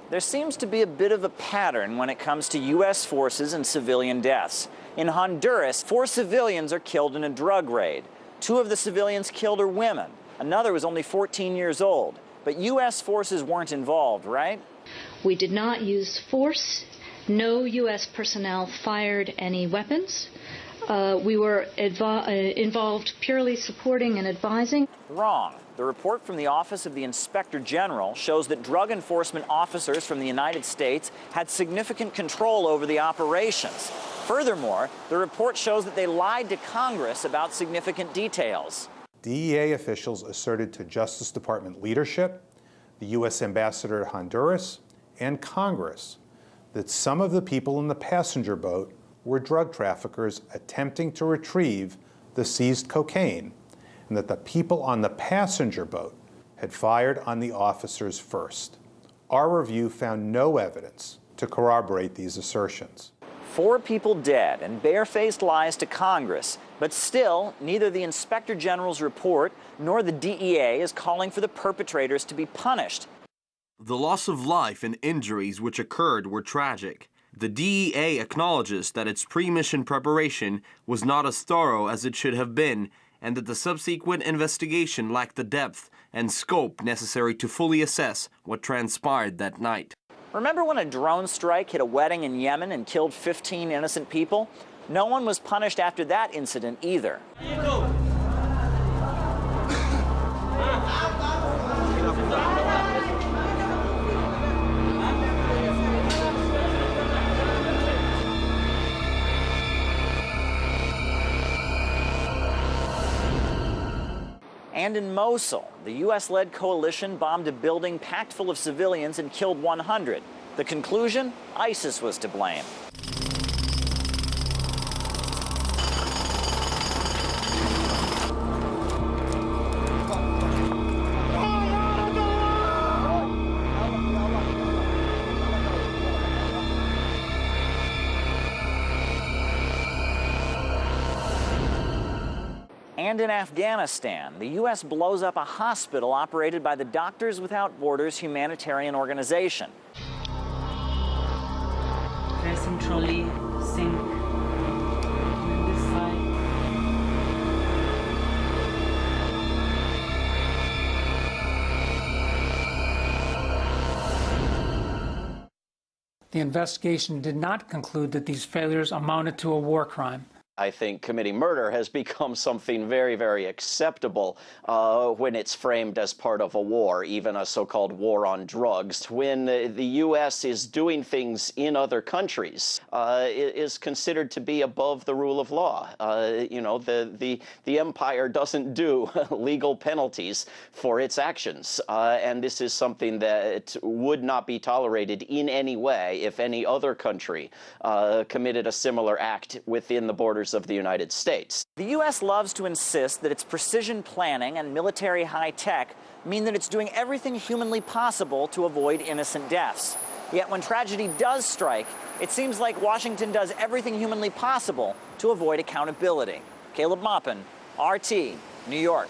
There seems to be a bit of a pattern when it comes to U.S. forces and civilian deaths. In Honduras, 4 civilians are killed in a drug raid. 2 of the civilians killed are women. Another was only 14 years old. But U.S. forces weren't involved, right? We did not use force. No U.S. personnel fired any weapons. We were involved purely supporting and advising. Wrong. The report from the Office of the Inspector General shows that drug enforcement officers from the United States had significant control over the operations. Furthermore, the report shows that they lied to Congress about significant details. DEA officials asserted to Justice Department leadership, the U.S. ambassador to Honduras, and Congress that some of the people in the passenger boat were drug traffickers attempting to retrieve the seized cocaine, and that the people on the passenger boat had fired on the officers first. Our review found no evidence to corroborate these assertions. 4 people dead and barefaced lies to Congress, but still, neither the Inspector General's report nor the DEA is calling for the perpetrators to be punished. The loss of life and injuries which occurred were tragic. The DEA acknowledges that its pre-mission preparation was not as thorough as it should have been, and that the subsequent investigation lacked the depth and scope necessary to fully assess what transpired that night. Remember when a drone strike hit a wedding in Yemen and killed 15 innocent people? No one was punished after that incident either. And in Mosul, the U.S.-led coalition bombed a building packed full of civilians and killed 100. The conclusion? ISIS was to blame. And in Afghanistan, the U.S. blows up a hospital operated by the Doctors Without Borders humanitarian organization. Dressing trolley, sink, and this side. The investigation did not conclude that these failures amounted to a war crime. I think committing murder has become something very, very acceptable when it's framed as part of a war, even a so-called war on drugs. When the U.S. is doing things in other countries, it is considered to be above the rule of law. You know, the empire doesn't do legal penalties for its actions, and this is something that would not be tolerated in any way if any other country committed a similar act within the borders of the United States. The U.S. loves to insist that its precision planning and military high-tech mean that it's doing everything humanly possible to avoid innocent deaths. Yet when tragedy does strike, it seems like Washington does everything humanly possible to avoid accountability. Caleb Maupin, RT, New York.